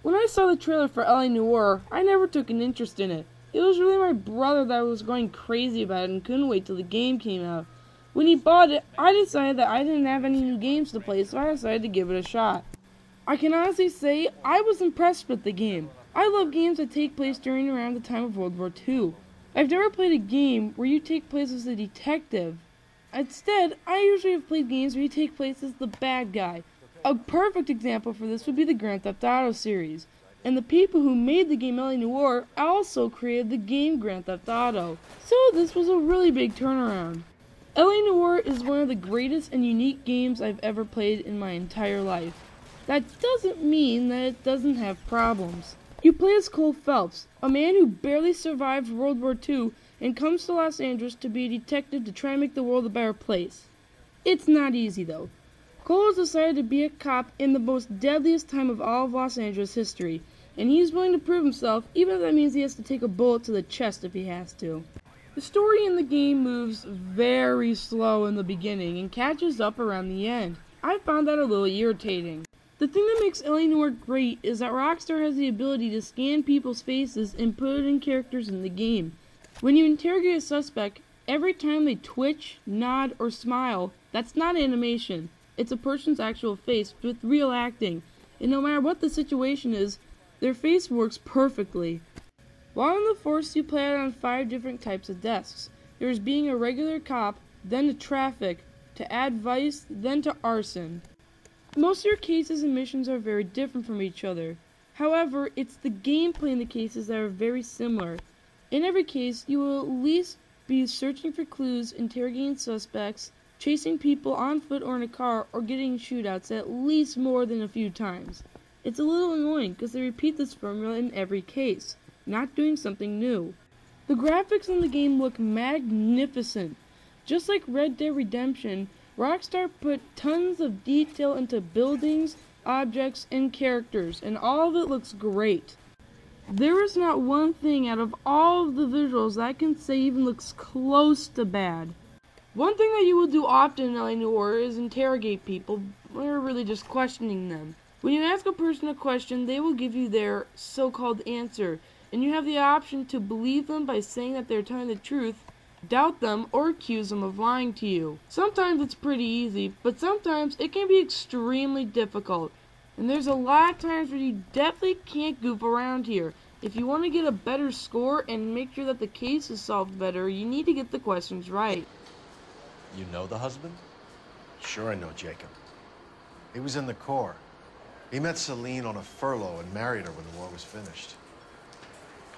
When I saw the trailer for Noire, I never took an interest in it. It was really my brother that was going crazy about it and couldn't wait till the game came out. When he bought it, I decided that I didn't have any new games to play, so I decided to give it a shot. I can honestly say I was impressed with the game. I love games that take place during around the time of World War II. I've never played a game where you take place as a detective. Instead, I usually have played games where you take place as the bad guy. A perfect example for this would be the Grand Theft Auto series, and the people who made the game Noire also created the game Grand Theft Auto, so this was a really big turnaround. Noire is one of the greatest and unique games I've ever played in my entire life. That doesn't mean that it doesn't have problems. You play as Cole Phelps, a man who barely survived World War II and comes to Los Angeles to be a detective to try and make the world a better place. It's not easy though. Cole has decided to be a cop in the most deadliest time of all of Los Angeles history, and he's willing to prove himself, even if that means he has to take a bullet to the chest if he has to. The story in the game moves very slow in the beginning and catches up around the end. I found that a little irritating. The thing that makes Noire great is that Rockstar has the ability to scan people's faces and put in characters in the game. When you interrogate a suspect, every time they twitch, nod, or smile, that's not animation. It's a person's actual face with real acting, and no matter what the situation is, their face works perfectly. While in the Force, you play out on 5 different types of desks. There's being a regular cop, then to traffic, to add vice, then to arson. Most of your cases and missions are very different from each other. However, it's the gameplay in the cases that are very similar. In every case, you will at least be searching for clues, interrogating suspects, chasing people on foot or in a car, or getting shootouts at least more than a few times. It's a little annoying because they repeat this formula in every case, not doing something new. The graphics in the game look magnificent. Just like Red Dead Redemption, Rockstar put tons of detail into buildings, objects, and characters, and all of it looks great. There is not one thing out of all of the visuals that I can say even looks close to bad. One thing that you will do often in Noire is interrogate people, or really just questioning them. When you ask a person a question, they will give you their so-called answer, and you have the option to believe them by saying that they're telling the truth, doubt them, or accuse them of lying to you. Sometimes it's pretty easy, but sometimes it can be extremely difficult. And there's a lot of times where you definitely can't goof around here. If you want to get a better score and make sure that the case is solved better, you need to get the questions right. You know the husband? Sure I know Jacob. He was in the Corps. He met Celine on a furlough and married her when the war was finished.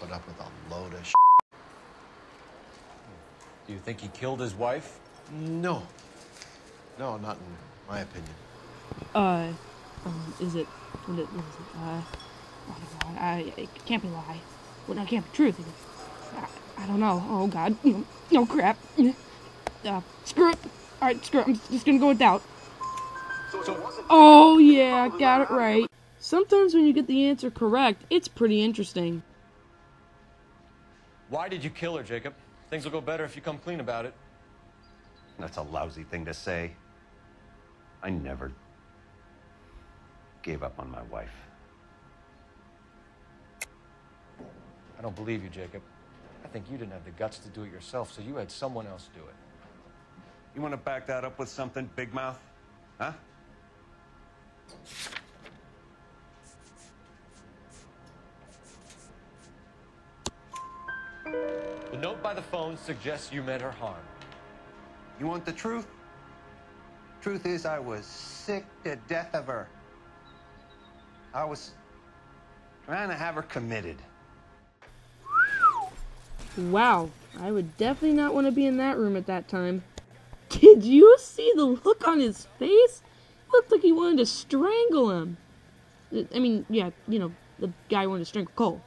Put up with a load of shit. Do you think he killed his wife? No. No, not in my opinion. Is it, oh my God, it can't be a lie. Well, no, it can't be truth. I don't know. Oh God, no crap. Screw it. Alright, screw it. I'm just gonna go with doubt. Oh yeah, got it right. Sometimes when you get the answer correct, it's pretty interesting. Why did you kill her, Jacob? Things will go better if you come clean about it. That's a lousy thing to say. I never gave up on my wife. I don't believe you, Jacob. I think you didn't have the guts to do it yourself, so you had someone else do it. You want to back that up with something, Big Mouth? Huh? The note by the phone suggests you meant her harm. You want the truth? Truth is, I was sick to death of her. I was trying to have her committed. Wow, I would definitely not want to be in that room at that time. Did you see the look on his face? It looked like he wanted to strangle him. I mean, yeah, you know, the guy wanted to strangle Cole.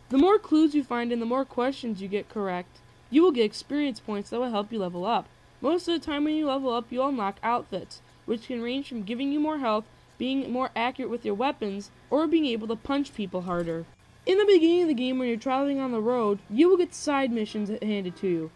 The more clues you find and the more questions you get correct, you will get experience points that will help you level up. Most of the time when you level up, you'll unlock outfits, which can range from giving you more health, being more accurate with your weapons, or being able to punch people harder. In the beginning of the game, when you're traveling on the road, you will get side missions handed to you.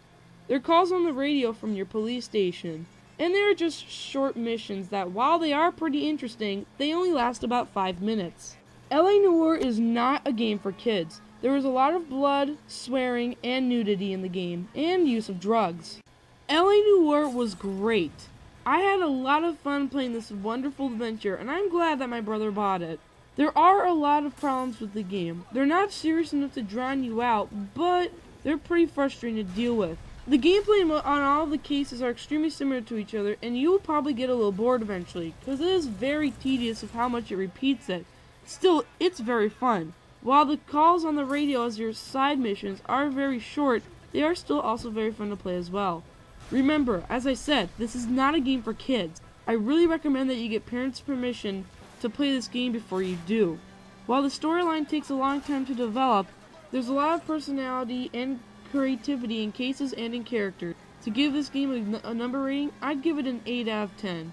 They're calls on the radio from your police station, and they're just short missions that, while they are pretty interesting, they only last about 5 minutes. LA Noire is not a game for kids. There is a lot of blood, swearing, and nudity in the game, and use of drugs. LA Noire was great. I had a lot of fun playing this wonderful adventure, and I'm glad that my brother bought it. There are a lot of problems with the game. They're not serious enough to drown you out, but they're pretty frustrating to deal with. The gameplay on all of the cases are extremely similar to each other, and you will probably get a little bored eventually, because it is very tedious of how much it repeats it. Still, it's very fun. While the calls on the radio as your side missions are very short, they are still also very fun to play as well. Remember, as I said, this is not a game for kids. I really recommend that you get parents' permission to play this game before you do. While the storyline takes a long time to develop, there's a lot of personality and creativity in cases and in characters. To give this game a number rating, I'd give it an 8 out of 10.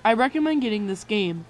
I recommend getting this game.